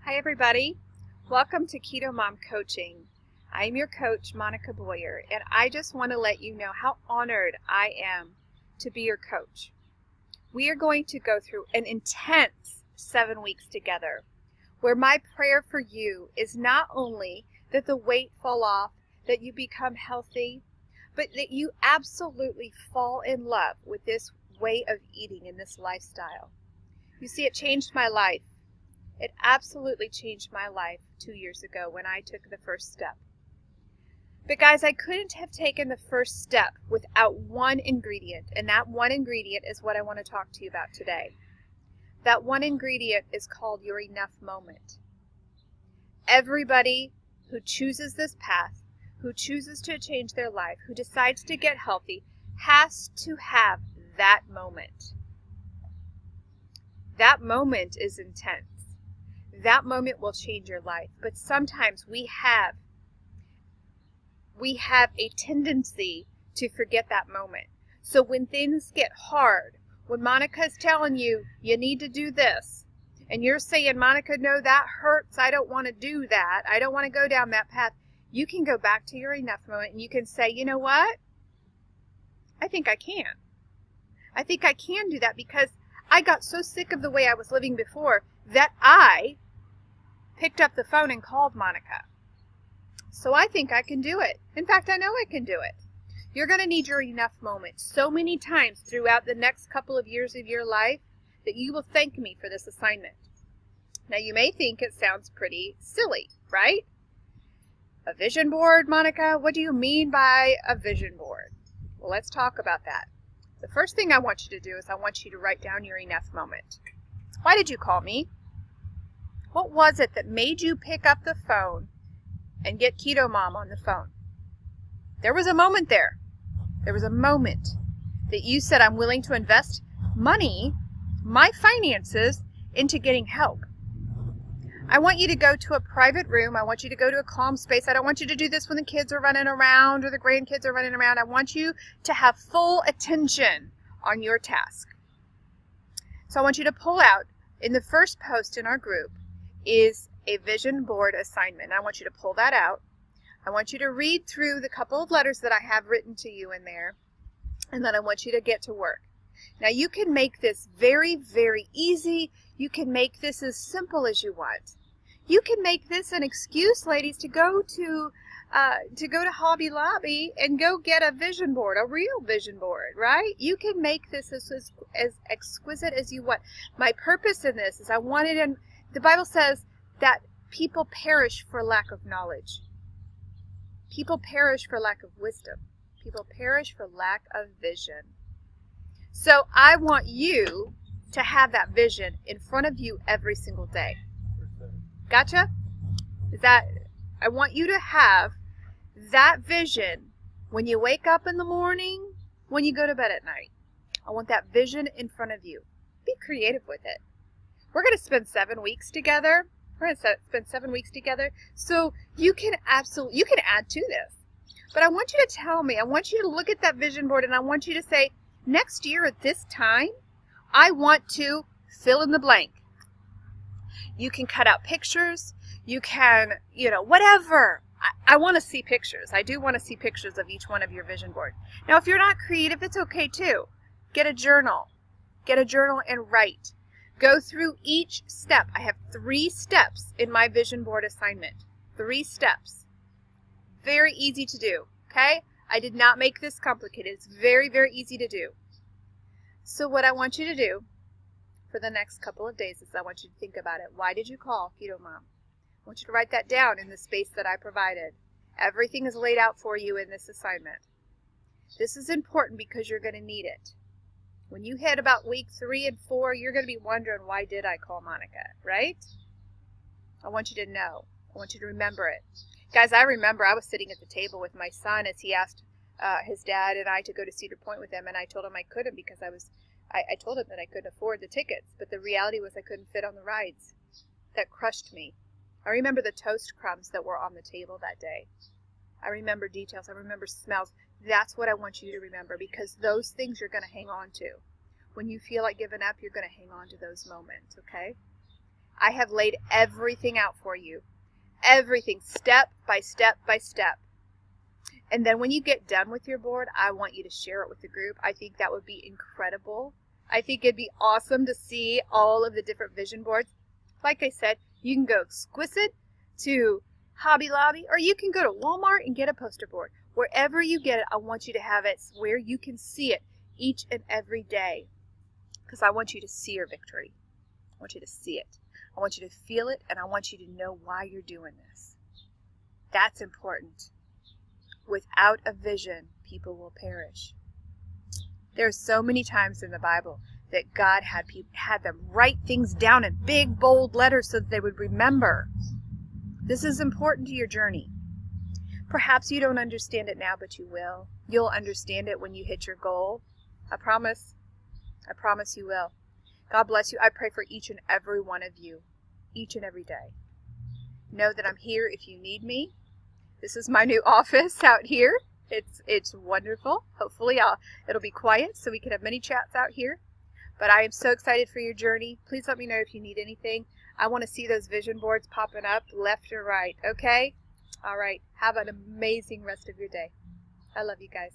Hi everybody, welcome to Ketomom Coaching. I'm your coach, Monica Boyer, and I just want to let you know how honored I am to be your coach. We are going to go through an intense 7 weeks together, where my prayer for you is not only that the weight fall off, that you become healthy, but that you absolutely fall in love with this way of eating and this lifestyle. You see, it changed my life. It absolutely changed my life 2 years ago when I took the first step. But guys, I couldn't have taken the first step without one ingredient, and that one ingredient is what I want to talk to you about today. That one ingredient is called your enough moment. Everybody who chooses this path, who chooses to change their life, who decides to get healthy, has to have that moment. That moment is intense. That moment will change your life. But sometimes we have a tendency to forget that moment. So when things get hard, when Monica's telling you, you need to do this, and you're saying, Monica, no, that hurts. I don't want to do that. I don't want to go down that path. You can go back to your enough moment and you can say, you know what? I think I can. I think I can do that because I got so sick of the way I was living before that I picked up the phone and called Monica. So I think I can do it. In fact, I know I can do it. You're going to need your enough moment so many times throughout the next couple of years of your life that you will thank me for this assignment. Now, you may think it sounds pretty silly, right? A vision board, Monica? What do you mean by a vision board? Well, let's talk about that. The first thing I want you to do is I want you to write down your enough moment. Why did you call me? What was it that made you pick up the phone and get Ketomom on the phone? There was a moment there. There was a moment that you said, I'm willing to invest money, my finances, into getting help. I want you to go to a private room. I want you to go to a calm space. I don't want you to do this when the kids are running around or the grandkids are running around. I want you to have full attention on your task. So I want you to pull out, in the first post in our group, is a vision board assignment. I want you to pull that out. I want you to read through the couple of letters that I have written to you in there, and then I want you to get to work. Now you can make this very, very easy. You can make this as simple as you want. You can make this an excuse, ladies, to go to Hobby Lobby and go get a vision board, a real vision board, right? You can make this as exquisite as you want. My purpose in this is I wanted, and the Bible says that people perish for lack of knowledge. People perish for lack of wisdom. People perish for lack of vision. So I want you to have that vision in front of you every single day. Gotcha? I want you to have that vision when you wake up in the morning, when you go to bed at night. I want that vision in front of you. Be creative with it. We're going to spend 7 weeks together. We're going to spend 7 weeks together. So you can add to this. But I want you to tell me, I want you to look at that vision board and I want you to say, next year at this time, I want to fill in the blank. You can cut out pictures. You can, whatever. I want to see pictures. I do want to see pictures of each one of your vision board. Now, if you're not creative, it's okay too. Get a journal. Get a journal and write. Go through each step. I have 3 steps in my vision board assignment. 3 steps. Very easy to do, okay? I did not make this complicated. It's very, very easy to do. So what I want you to do for the next couple of days is I want you to think about it. Why did you call Ketomom? I want you to write that down in the space that I provided. Everything is laid out for you in this assignment. This is important because you're going to need it. When you hit about week 3 and 4, you're going to be wondering, why did I call Monica, right? I want you to know. I want you to remember it. Guys, I remember I was sitting at the table with my son as he asked his dad and I to go to Cedar Point with him, and I told him I couldn't because I told him that I couldn't afford the tickets, but the reality was I couldn't fit on the rides. That crushed me. I remember the toast crumbs that were on the table that day. I remember details. I remember smells. That's what I want you to remember, because those things you're going to hang on to. When you feel like giving up, you're going to hang on to those moments, okay? I have laid everything out for you. Everything, step by step by step. And then when you get done with your board, I want you to share it with the group. I think that would be incredible. I think it'd be awesome to see all of the different vision boards. Like I said, you can go exquisite to Hobby Lobby, or you can go to Walmart and get a poster board. Wherever you get it, I want you to have it where you can see it each and every day, because I want you to see your victory. I want you to see it. I want you to feel it, and I want you to know why you're doing this. That's important. Without a vision, people will perish. There are so many times in the Bible that God had them write things down in big, bold letters so that they would remember. This is important to your journey. Perhaps you don't understand it now, but you will. You'll understand it when you hit your goal. I promise. I promise you will. God bless you. I pray for each and every one of you, each and every day. Know that I'm here if you need me. This is my new office out here. It's wonderful. Hopefully it'll be quiet so we can have many chats out here. But I am so excited for your journey. Please let me know if you need anything. I want to see those vision boards popping up left or right, okay? All right. Have an amazing rest of your day. I love you guys.